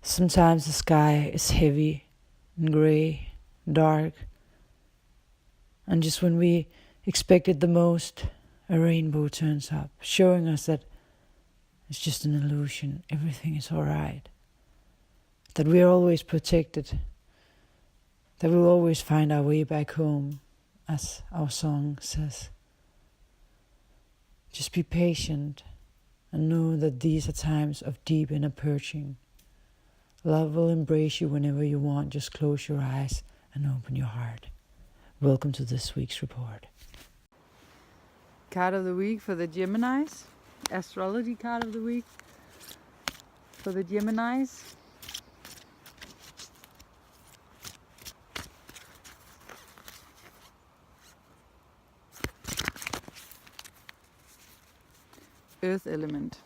Sometimes the sky is heavy and grey, dark, and just when we expect it the most, a rainbow turns up, showing us that it's just an illusion, everything is alright, that we are always protected, that we'll always find our way back home, as our song says. Just be patient and know that these are times of deep inner purging. Love will embrace you whenever you want. Just close your eyes and open your heart. Welcome to this week's report. Card of the week for the Geminis. Astrology card of the week for the Geminis. Earth element.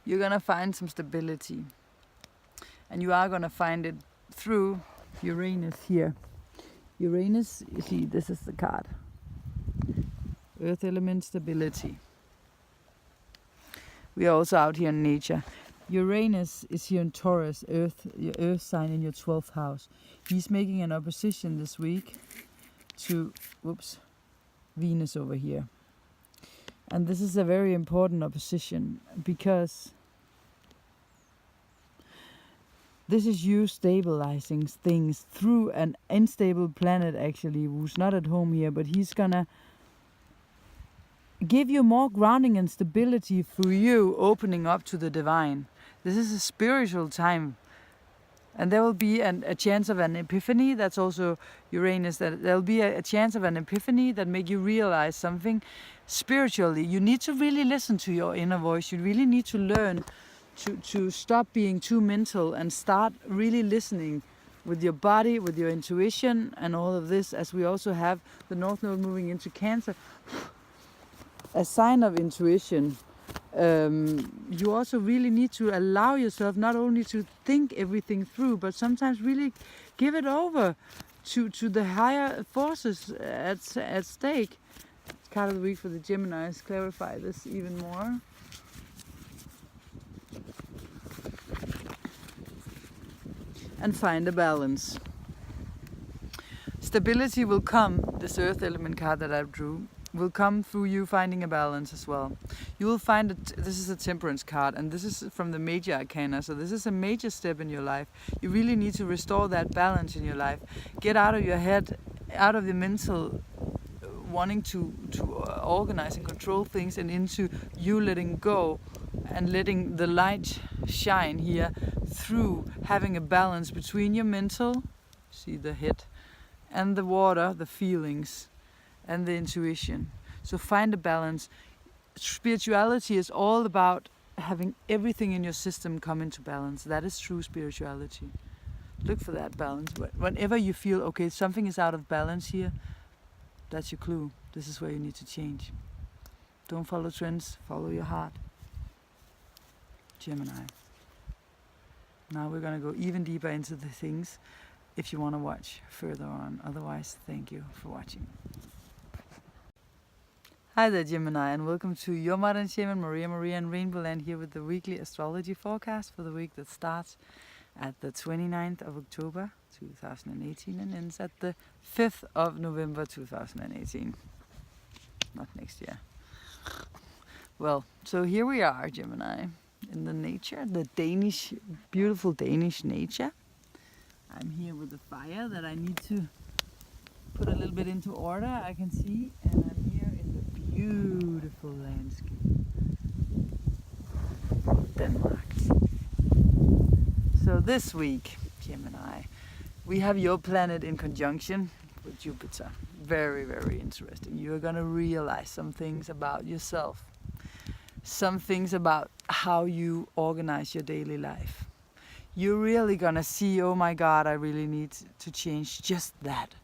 You're gonna find some stability. And you are going to find it through Uranus here. Uranus, you see, this is the card. Earth element stability. We are also out here in nature. Uranus is here in Taurus, your earth sign in your 12th house. He's making an opposition this week to, Venus over here. And this is a very important opposition because this is you stabilizing things through an unstable planet, actually, who's not at home here, but he's gonna give you more grounding and stability through you opening up to the divine. This is a spiritual time. And there will be a chance of an epiphany. That's also Uranus. That there'll be a chance of an epiphany that make you realize something spiritually. You need to really listen to your inner voice. You really need to learn to stop being too mental and start really listening with your body, with your intuition and all of this, as we also have the North Node moving into Cancer. A sign of intuition. You also really need to allow yourself not only to think everything through, but sometimes really give it over to the higher forces at stake. Card of the week for the Geminis. Clarify this even more. And find a balance. Stability will come, this earth element card that I drew, will come through you finding a balance as well. You will find that this is a temperance card, and this is from the major arcana, so this is a major step in your life. You really need to restore that balance in your life. Get out of your head, out of the mental wanting to organize and control things, and into you letting go and letting the light shine here through having a balance between your mental, see the head, and the water, the feelings, and the intuition. So find a balance. Spirituality is all about having everything in your system come into balance. That is true spirituality. Look for that balance. Whenever you feel, okay, something is out of balance here, that's your clue. This is where you need to change. Don't follow trends, follow your heart. Gemini. Now we're going to go even deeper into the things if you want to watch further on. Otherwise, thank you for watching. Hi there, Gemini, and welcome to your modern shaman, Maria and RainbowLand, here with the weekly astrology forecast for the week that starts at the 29th of October 2018 and ends at the 5th of November 2018. Not next year. Well, so here we are, Gemini, in the nature, the Danish, beautiful Danish nature. I'm here with the fire that I need to put a little bit into order, I can see, and I'm here in the beautiful landscape of Denmark. So this week, Gemini, we have your planet in conjunction with Jupiter. Very, very interesting. You're going to realize some things about yourself. Some things about how you organize your daily life. You're really going to see, oh my God, I really need to change just that.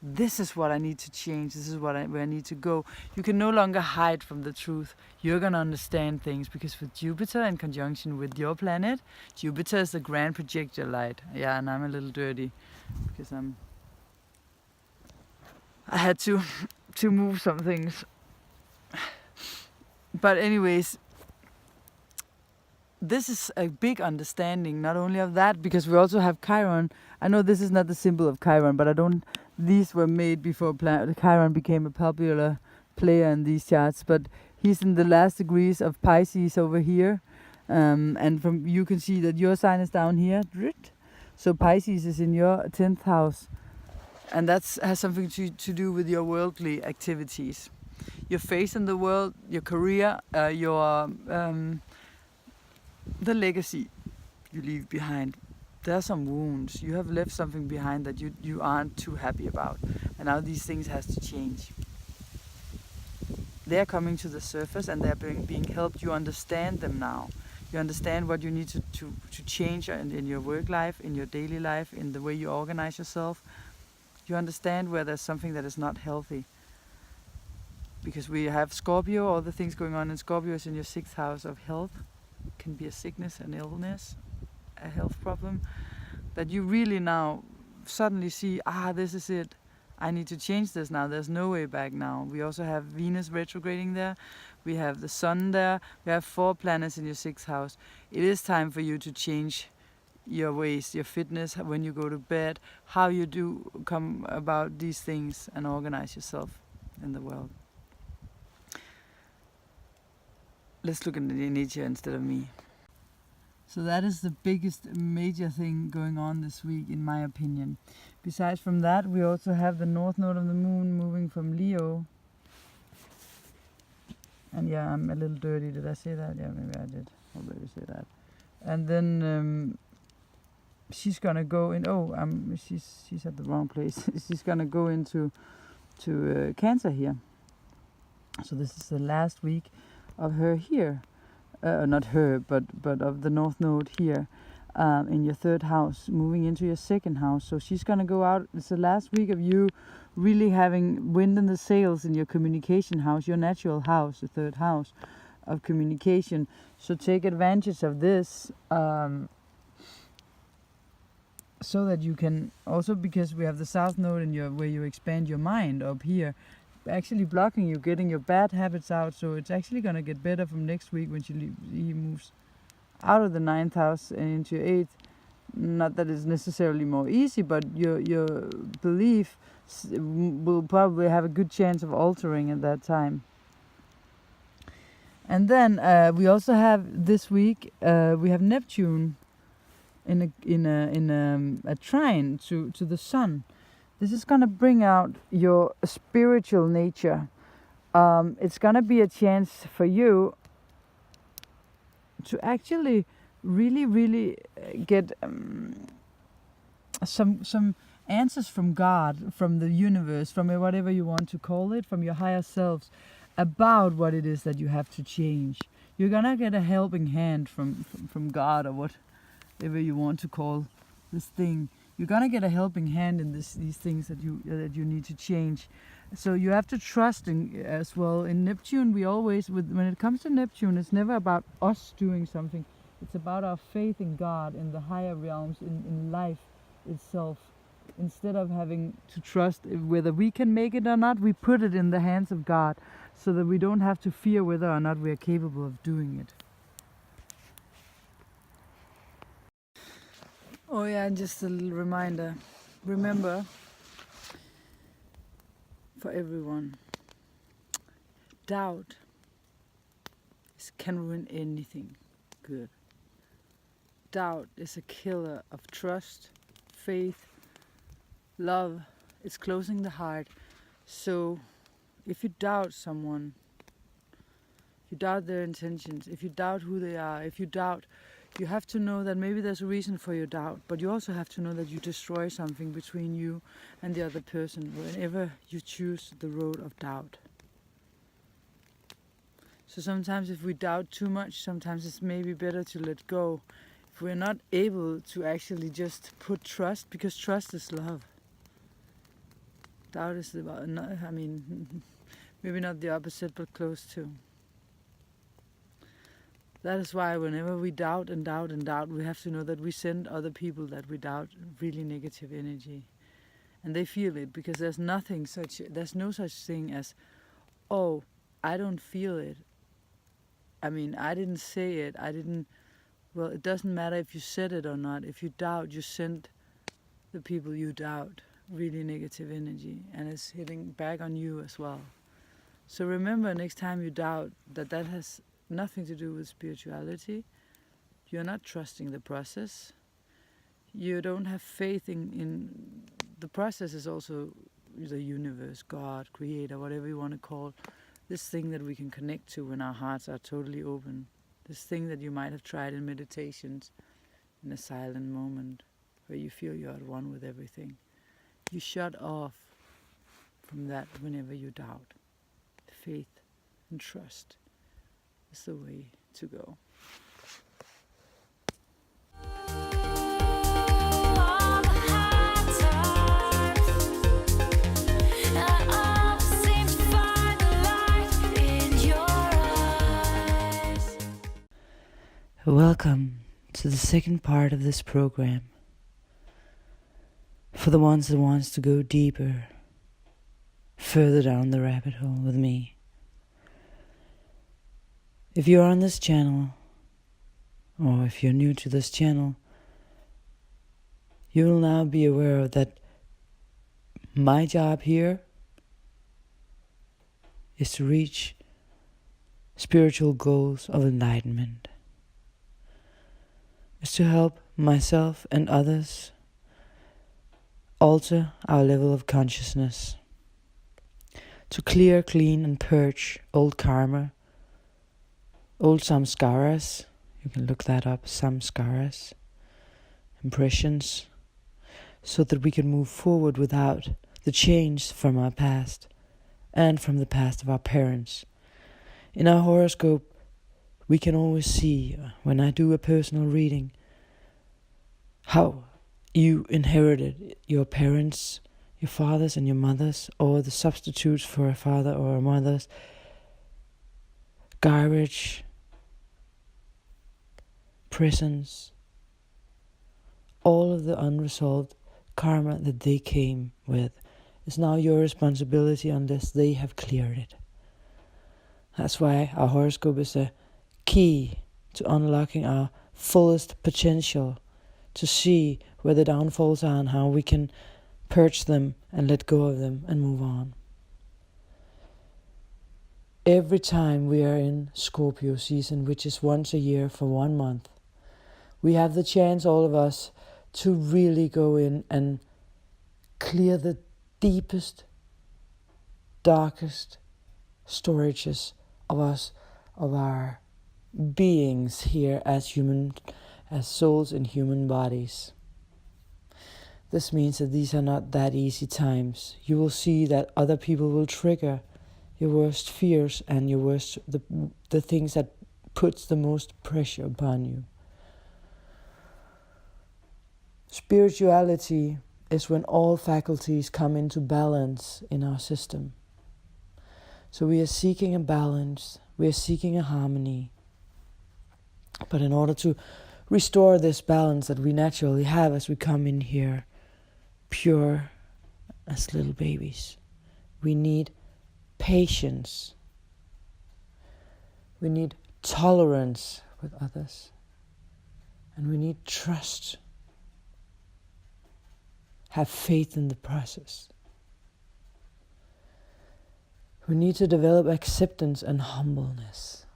This is what I need to change. This is where I need to go. You can no longer hide from the truth. You're going to understand things because with Jupiter in conjunction with your planet, Jupiter is the grand projector light. Yeah, and I'm a little dirty because I had to move some things. But anyways, this is a big understanding, not only of that, because we also have Chiron. I know this is not the symbol of Chiron, but these were made before Chiron became a popular player in these charts, but he's in the last degrees of Pisces over here. And from you can see that your sign is down here. So Pisces is in your 10th house. And that has something to do with your worldly activities. Your face in the world, your career, the legacy you leave behind. There are some wounds. You have left something behind that you aren't too happy about. And now these things has to change. They're coming to the surface and they're being helped. You understand them now. You understand what you need to change in your work life, in your daily life, in the way you organize yourself. You understand where there's something that is not healthy. Because we have Scorpio, all the things going on in Scorpio is in your 6th house of health. It can be a sickness, an illness, a health problem. That you really now suddenly see, this is it. I need to change this now. There's no way back now. We also have Venus retrograding there. We have the Sun there. We have 4 planets in your 6th house. It is time for you to change your ways, your fitness, when you go to bed, how you do come about these things and organize yourself in the world. Let's look at the nature instead of me. So that is the biggest major thing going on this week, in my opinion. Besides from that, we also have the North Node of the Moon moving from Leo. And yeah, I'm a little dirty. Did I say that? Yeah, maybe I did already say that. And then she's gonna go in. She's at the wrong place. She's gonna go into Cancer here. So this is the last week of her here. Not her, but of the North Node here, in your 3rd house, moving into your 2nd house. So she's gonna go out. It's the last week of you really having wind in the sails in your communication house, your natural house, the 3rd house of communication. So take advantage of this, so that you can also, because we have the South Node in where you expand your mind up here, actually blocking you getting your bad habits out. So it's actually going to get better from next week when he moves out of the 9th house and into your 8th. Not that it's necessarily more easy, but your belief will probably have a good chance of altering at that time. And then we also have this week we have Neptune in a trine to the Sun. This is going to bring out your spiritual nature. It's going to be a chance for you to actually really get some answers from God, from the universe, from whatever you want to call it, from your higher selves, about what it is that you have to change. You're going to get a helping hand from God, or whatever you want to call this thing. You're gonna get a helping hand in these things that you need to change. So you have to trust as well. In Neptune, we always, when it comes to Neptune, it's never about us doing something. It's about our faith in God, in the higher realms, in life itself. Instead of having to trust whether we can make it or not, we put it in the hands of God, so that we don't have to fear whether or not we are capable of doing it. Oh yeah, just a little reminder. Remember, for everyone, doubt can ruin anything good. Doubt is a killer of trust, faith, love. It's closing the heart. So if you doubt someone, if you doubt their intentions, if you doubt who they are, if you doubt, you have to know that maybe there's a reason for your doubt, but you also have to know that you destroy something between you and the other person whenever you choose the road of doubt. So sometimes if we doubt too much, sometimes it's maybe better to let go. If we're not able to actually just put trust, because trust is love. Doubt is about, maybe not the opposite, but close to. That is why whenever we doubt and doubt and doubt, we have to know that we send other people that we doubt really negative energy. And they feel it, because there's no such thing as, oh, I don't feel it. I didn't say it. I didn't Well, it doesn't matter if you said it or not. If you doubt, you send the people you doubt really negative energy, and it's hitting back on you as well. So remember, next time you doubt, that has nothing to do with spirituality. You're not trusting the process. You don't have faith in the process. Is also the universe, God, creator, whatever you want to call this thing that we can connect to when our hearts are totally open. This thing that you might have tried in meditations, in a silent moment where you feel you're at one with everything. You shut off from that whenever you doubt. Faith and trust is the way to go. Welcome to the second part of this program. For the ones that wants to go deeper, further down the rabbit hole with me. If you're on this channel, or if you're new to this channel, you will now be aware that my job here is to reach spiritual goals of enlightenment. Is to help myself and others alter our level of consciousness, to clear, clean and purge old karma, old samskaras, you can look that up, samskaras, impressions, so that we can move forward without the change from our past and from the past of our parents. In our horoscope, we can always see, when I do a personal reading, how you inherited your parents, your fathers and your mothers, or the substitutes for a father or a mother's garbage, prisons, all of the unresolved karma that they came with is now your responsibility unless they have cleared it. That's why our horoscope is a key to unlocking our fullest potential, to see where the downfalls are and how we can purge them and let go of them and move on. Every time we are in Scorpio season, which is once a year for 1 month, we have the chance, all of us, to really go in and clear the deepest, darkest storages of us, of our beings here as souls in human bodies. This means that these are not that easy times. You will see that other people will trigger your worst fears and your worst the things that puts the most pressure upon you. Spirituality is when all faculties come into balance in our system. So we are seeking a balance, we are seeking a harmony. But in order to restore this balance that we naturally have as we come in here, pure as little babies, we need patience. We need tolerance with others. And we need trust. Have faith in the process. We need to develop acceptance and humbleness.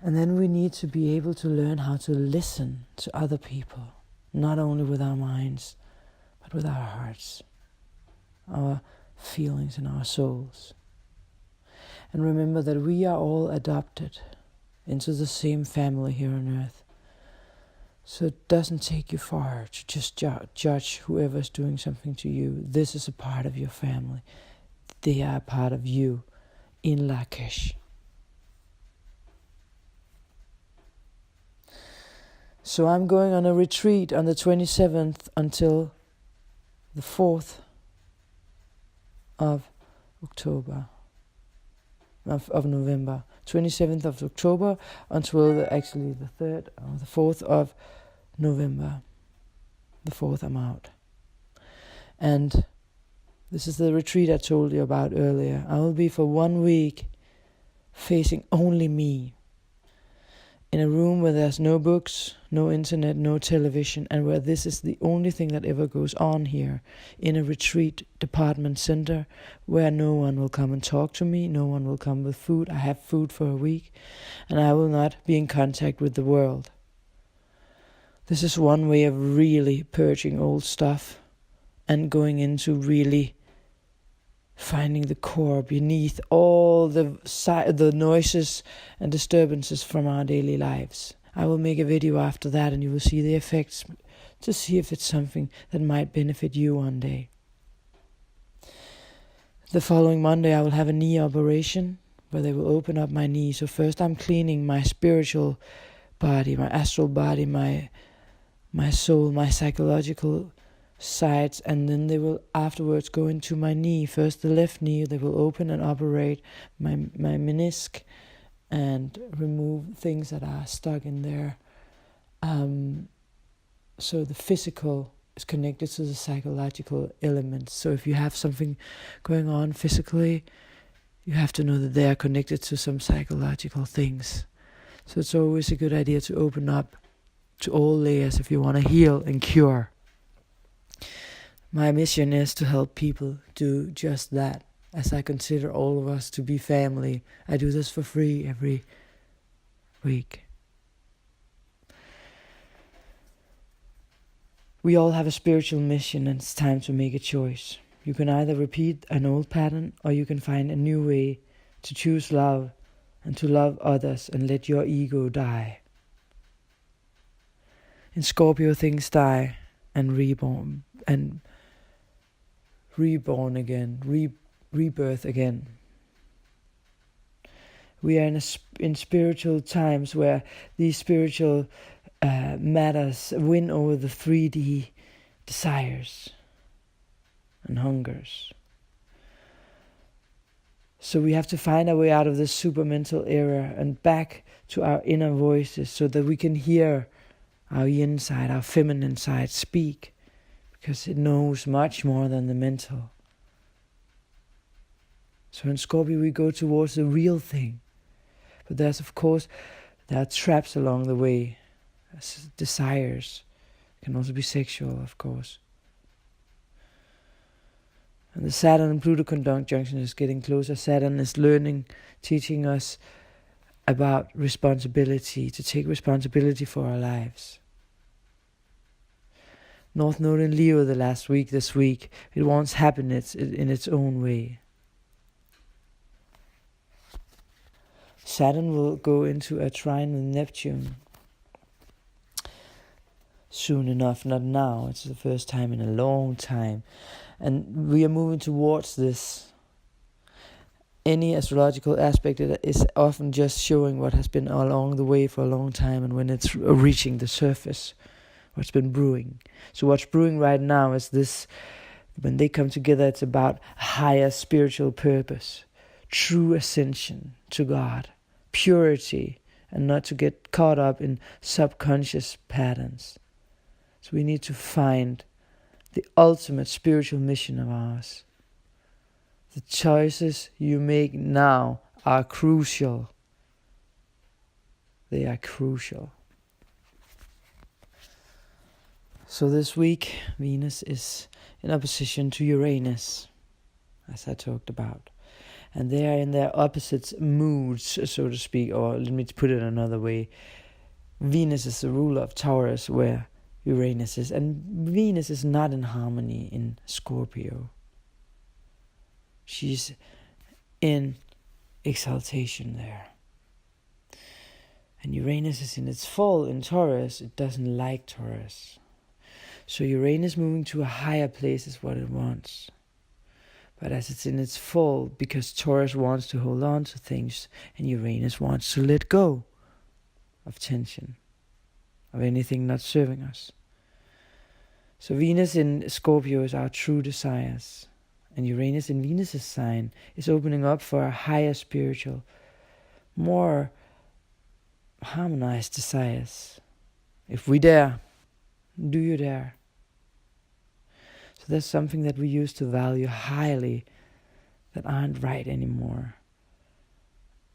And then we need to be able to learn how to listen to other people, not only with our minds, but with our hearts, our feelings and our souls. And remember that we are all adopted into the same family here on earth. So it doesn't take you far to just judge whoever's doing something to you. This is a part of your family. They are a part of you in Lakesh. So I'm going on a retreat on the 27th until the 4th of October, of November. 27th of October until the 3rd or the 4th of November. The 4th I'm out. And this is the retreat I told you about earlier. I will be for 1 week facing only me in a room where there's no books, no internet, no television, and where this is the only thing that ever goes on here, in a retreat department center where no one will come and talk to me, no one will come with food. I have food for a week, and I will not be in contact with the world. This is one way of really purging old stuff and going into really finding the core beneath all the noises and disturbances from our daily lives. I will make a video after that, and you will see the effects to see if it's something that might benefit you one day. The following Monday I will have a knee operation where they will open up my knee. So first I'm cleaning my spiritual body, my astral body, my soul, my psychological sides, and then they will afterwards go into my knee. First the left knee, they will open and operate my menisc and remove things that are stuck in there. So the physical is connected to the psychological elements. So if you have something going on physically, you have to know that they are connected to some psychological things. So it's always a good idea to open up to all layers if you want to heal and cure. My mission is to help people do just that, as I consider all of us to be family. I do this for free every week. We all have a spiritual mission, and it's time to make a choice. You can either repeat an old pattern, or you can find a new way to choose love and to love others and let your ego die. In Scorpio, things die and reborn again, rebirth again. We are in spiritual times where these spiritual matters win over the 3D desires and hungers. So we have to find our way out of this supermental era and back to our inner voices so that we can hear our yin side, our feminine side speak, because it knows much more than the mental. So in Scorpio we go towards the real thing. But there are traps along the way. Desires. It can also be sexual, of course. And the Saturn and Pluto conjunction is getting closer. Saturn is teaching us about responsibility, to take responsibility for our lives. North Node in Leo this week, it wants happiness in its own way. Saturn will go into a trine with Neptune soon enough, not now. It's the first time in a long time. And we are moving towards this. Any astrological aspect is often just showing what has been along the way for a long time, and when it's reaching the surface, what's been brewing. So what's brewing right now is this: when they come together, it's about higher spiritual purpose, true ascension to God, purity, and not to get caught up in subconscious patterns. So we need to find the ultimate spiritual mission of ours. The choices you make now are crucial. They are crucial. So this week, Venus is in opposition to Uranus, as I talked about. And they are in their opposite moods, so to speak, or let me put it another way. Venus is the ruler of Taurus, where Uranus is, and Venus is not in harmony in Scorpio. She's in exaltation there. And Uranus is in its fall in Taurus. It doesn't like Taurus. So Uranus moving to a higher place is what it wants. But as it's in its fall, because Taurus wants to hold on to things and Uranus wants to let go of tension, of anything not serving us. So Venus in Scorpio is our true desires. And Uranus in Venus' sign is opening up for a higher spiritual, more harmonized desires. If we dare, do you dare? So there's something that we used to value highly that aren't right anymore.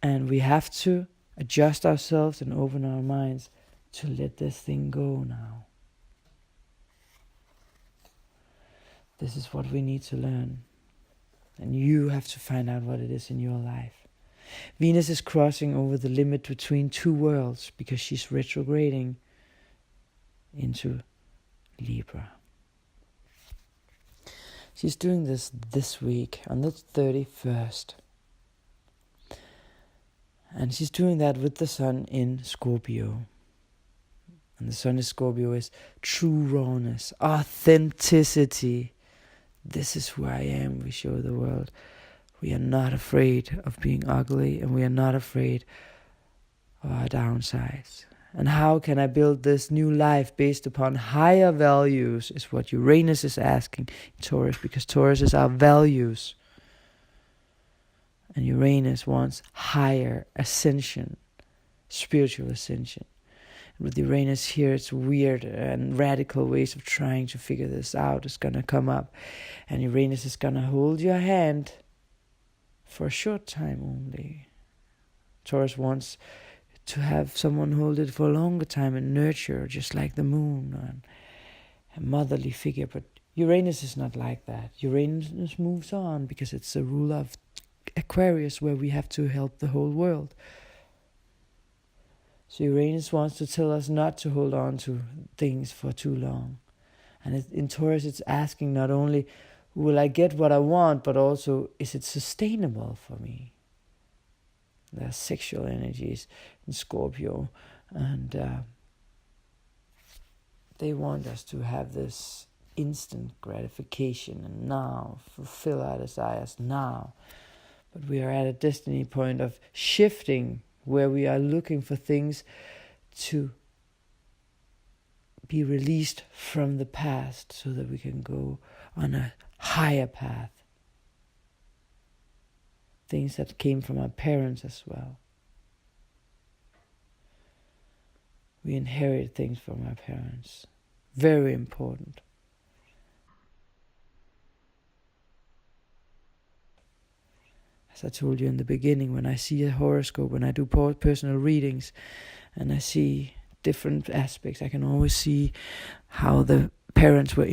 And we have to adjust ourselves and open our minds to let this thing go now. This is what we need to learn. And you have to find out what it is in your life. Venus is crossing over the limit between two worlds because she's retrograding into Libra. She's doing this week on the 31st. And she's doing that with the sun in Scorpio. And the sun in Scorpio is true rawness, authenticity. This is who I am, we show the world. We are not afraid of being ugly, and we are not afraid of our downsides. And how can I build this new life based upon higher values is what Uranus is asking in Taurus, because Taurus is our values. And Uranus wants higher ascension, spiritual ascension. And with Uranus here, it's weird and radical ways of trying to figure this out is going to come up. And Uranus is going to hold your hand for a short time only. Taurus wants to have someone hold it for a longer time and nurture, just like the moon, and a motherly figure. But Uranus is not like that. Uranus moves on because it's the ruler of Aquarius, where we have to help the whole world. So Uranus wants to tell us not to hold on to things for too long. And in Taurus, it's asking not only, will I get what I want, but also, is it sustainable for me? There are sexual energies in Scorpio, and they want us to have this instant gratification and now, fulfill our desires now. But we are at a destiny point of shifting, where we are looking for things to be released from the past so that we can go on a higher path. Things that came from our parents as well. We inherit things from our parents. Very important. As I told you in the beginning, when I see a horoscope, when I do personal readings, and I see different aspects, I can always see how the parents were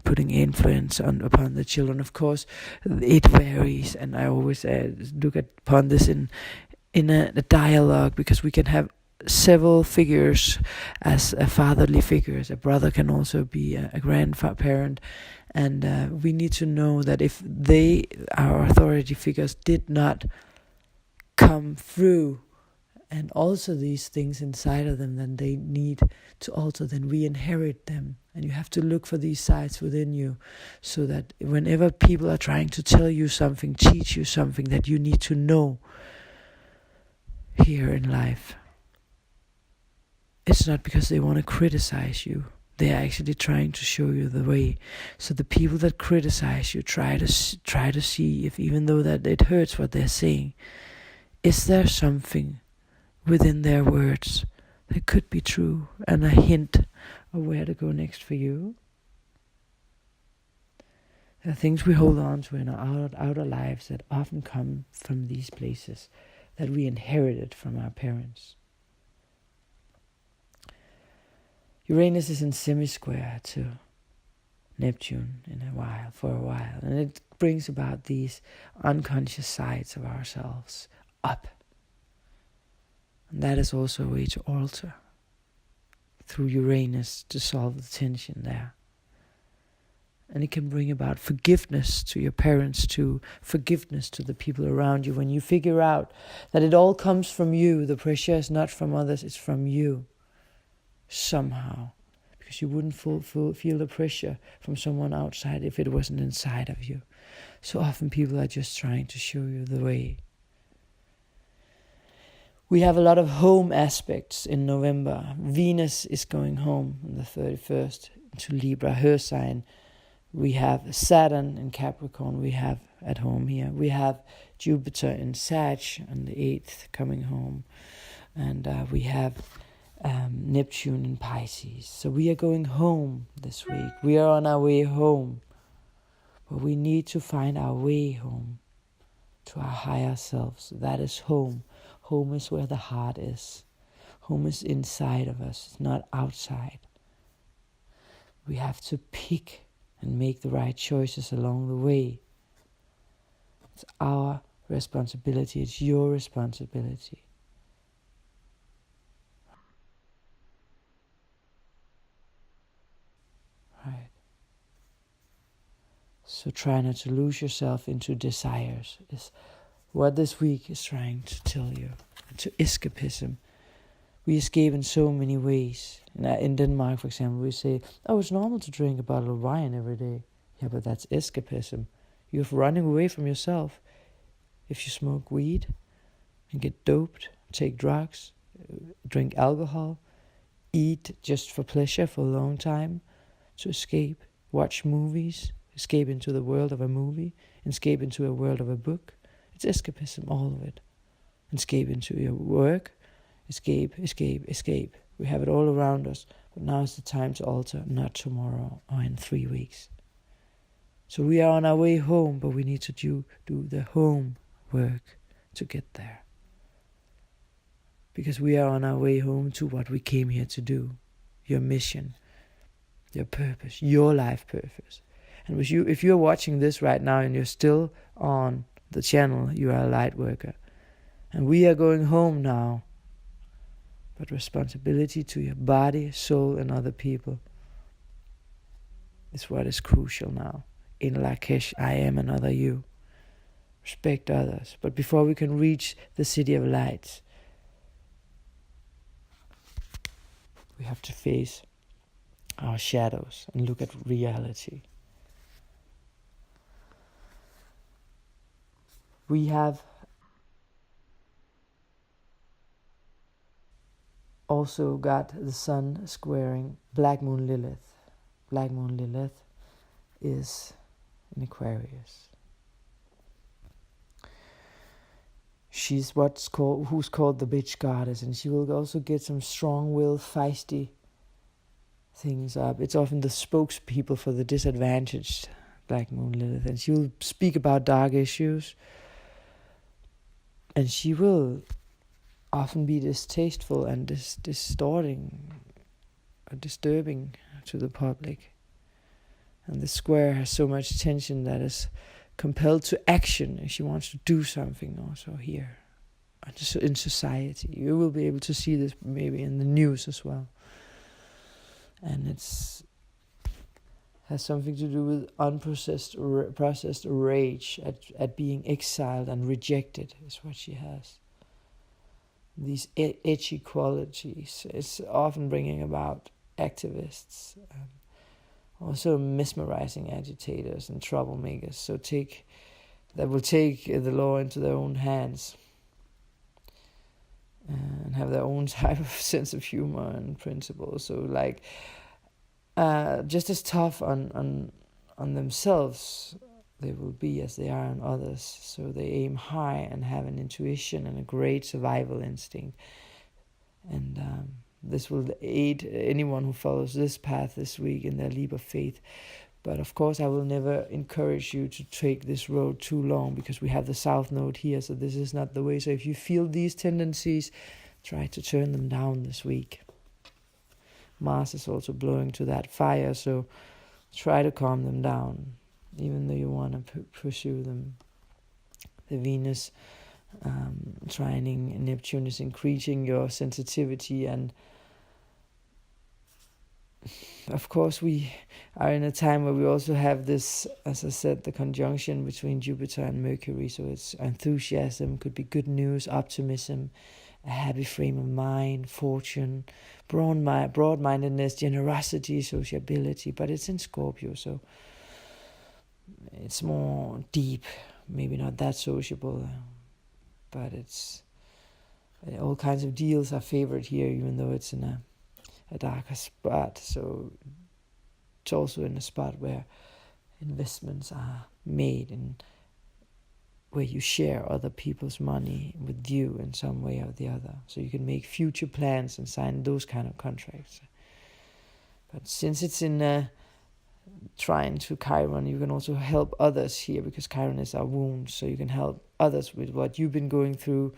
putting influence upon the children. Of course, it varies, and I always look upon this in a dialogue, because we can have several figures as a fatherly figures. A brother can also be a grandparent, and we need to know that if our authority figures, did not come through and also these things inside of them, then they need to alter, then we inherit them. And you have to look for these sides within you, so that whenever people are trying to tell you something, teach you something that you need to know here in life, it's not because they want to criticize you. They are actually trying to show you the way. So the people that criticize you, try to see if, even though that it hurts what they're saying, is there something within their words that could be true, and a hint of where to go next for you. There are things we hold on to in our outer lives that often come from these places that we inherited from our parents. Uranus is in semi-square to Neptune for a while, and it brings about these unconscious sides of ourselves up. And that is also a way to alter through Uranus, to solve the tension there. And it can bring about forgiveness to your parents, to forgiveness to the people around you. When you figure out that it all comes from you, the pressure is not from others, it's from you. Somehow. Because you wouldn't feel the pressure from someone outside if it wasn't inside of you. So often people are just trying to show you the way. We have a lot of home aspects in November. Venus is going home on the 31st to Libra, her sign. We have Saturn in Capricorn, we have at home here. We have Jupiter in Sag on the 8th coming home. And we have Neptune in Pisces. So we are going home this week. We are on our way home. But we need to find our way home to our higher selves. That is home. Home is where the heart is. Home is inside of us, it's not outside. We have to pick and make the right choices along the way. It's our responsibility, it's your responsibility. Right. So try not to lose yourself into desires, is what this week is trying to tell you. To escapism. We escape in so many ways. In Denmark, for example, we say, oh, it's normal to drink a bottle of wine every day. Yeah, but that's escapism. You're running away from yourself. If you smoke weed and get doped, take drugs, drink alcohol, eat just for pleasure for a long time, to escape, watch movies, escape into the world of a movie, escape into a world of a book. It's escapism, all of it. Escape into your work, escape. We have it all around us, but now is the time to alter, not tomorrow or in 3 weeks. So we are on our way home, but we need to do the home work to get there. Because we are on our way home to what we came here to do, your mission, your purpose, your life purpose. And if you're watching this right now and you're still on the channel, you are a light worker. And we are going home now. But responsibility to your body, soul, and other people is what is crucial now. In Lakesh, I am another you. Respect others. But before we can reach the city of lights, we have to face our shadows and look at reality. We have also got the sun squaring Black Moon Lilith. Black Moon Lilith is in Aquarius. She's who's called the bitch goddess, and she will also get some strong-willed, feisty things up. It's often the spokespeople for the disadvantaged, Black Moon Lilith, and she will speak about dark issues, and she will often be distasteful and distorting or disturbing to the public. And the square has so much tension that is compelled to action, and she wants to do something also here in society. You will be able to see this maybe in the news as well. And has something to do with processed rage at being exiled and rejected, is what she has. These edgy qualities. It's often bringing about activists, also mesmerizing agitators and troublemakers. So that will take the law into their own hands and have their own type of sense of humor and principles. So just as tough on themselves they will be as they are on others. So they aim high and have an intuition and a great survival instinct. And this will aid anyone who follows this path this week in their leap of faith. But of course, I will never encourage you to take this road too long, because we have the South Node here, so this is not the way. So if you feel these tendencies, try to turn them down this week. Mars is also blowing to that fire, so try to calm them down, even though you want to pursue them. The Venus trining Neptune is increasing your sensitivity, and of course we are in a time where we also have this, as I said, the conjunction between Jupiter and Mercury. So it's enthusiasm, could be good news, optimism, a happy frame of mind, fortune, broad-mindedness, generosity, sociability. But it's in Scorpio, so it's more deep, maybe not that sociable, but it's all kinds of deals are favored here, even though it's in a darker spot. So it's also in a spot where investments are made and where you share other people's money with you in some way or the other. So you can make future plans and sign those kind of contracts. But since it's in trine to Chiron, you can also help others here, because Chiron is our wound. So you can help others with what you've been going through,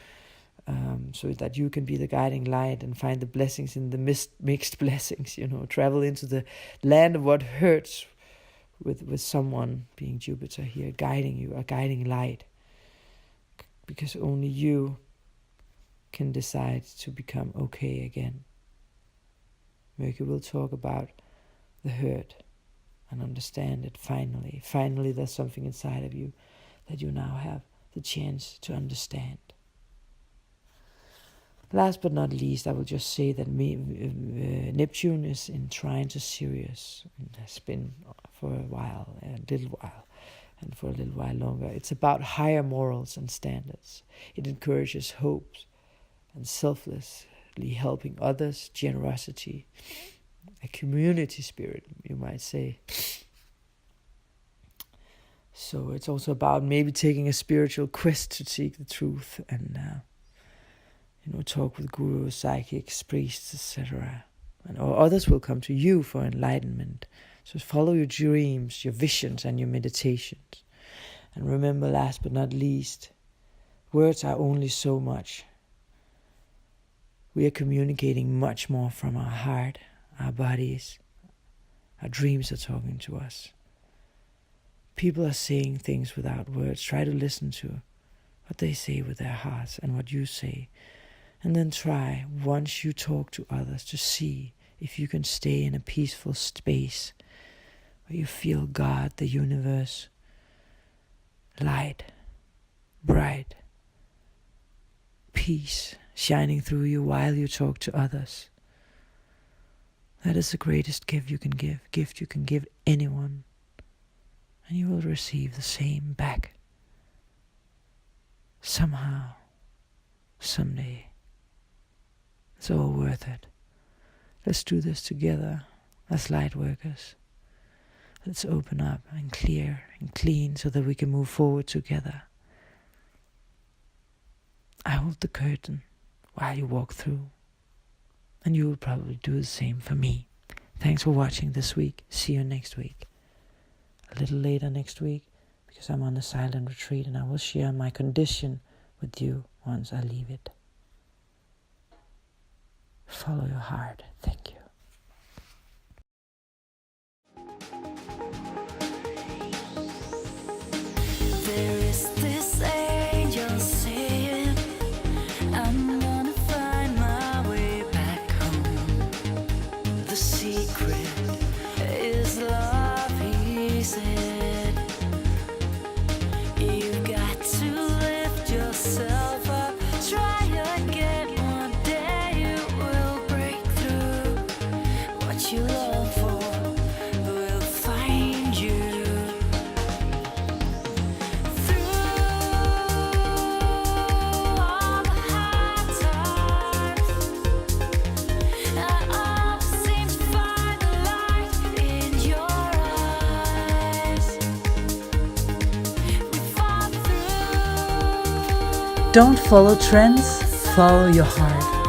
so that you can be the guiding light and find the blessings in the mixed blessings, travel into the land of what hurts with someone, being Jupiter here, guiding you, a guiding light. Because only you can decide to become okay again. Mercury will talk about the hurt and understand it finally. Finally, there's something inside of you that you now have the chance to understand. Last but not least, I will just say that Neptune is in trine to Sirius. It has been for a little while, and for a little while longer. It's about higher morals and standards. It encourages hope and selflessly helping others, generosity, a community spirit, you might say. So it's also about maybe taking a spiritual quest to seek the truth and talk with gurus, psychics, priests, etc. Or others will come to you for enlightenment. So follow your dreams, your visions, and your meditations. And remember, last but not least, words are only so much. We are communicating much more from our heart, our bodies. Our dreams are talking to us. People are saying things without words. Try to listen to what they say with their hearts and what you say. And then try, once you talk to others, to see if you can stay in a peaceful space where you feel God, the universe, light, bright, peace shining through you while you talk to others. That is the greatest gift you can give anyone. And you will receive the same back. Somehow, someday. It's all worth it. Let's do this together as light workers. Let's open up and clear and clean so that we can move forward together. I hold the curtain while you walk through. And you will probably do the same for me. Thanks for watching this week. See you next week. A little later next week, because I'm on a silent retreat and I will share my condition with you once I leave it. Follow your heart. Thank you. There is this angel saying, I'm gonna find my way back home. The secret is love, he said. You've got to lift yourself up. Try again, one day you will break through. What you long for will find you. Through all the hard times, I always seem to find the light in your eyes. We fought through. Don't follow trends, follow your heart.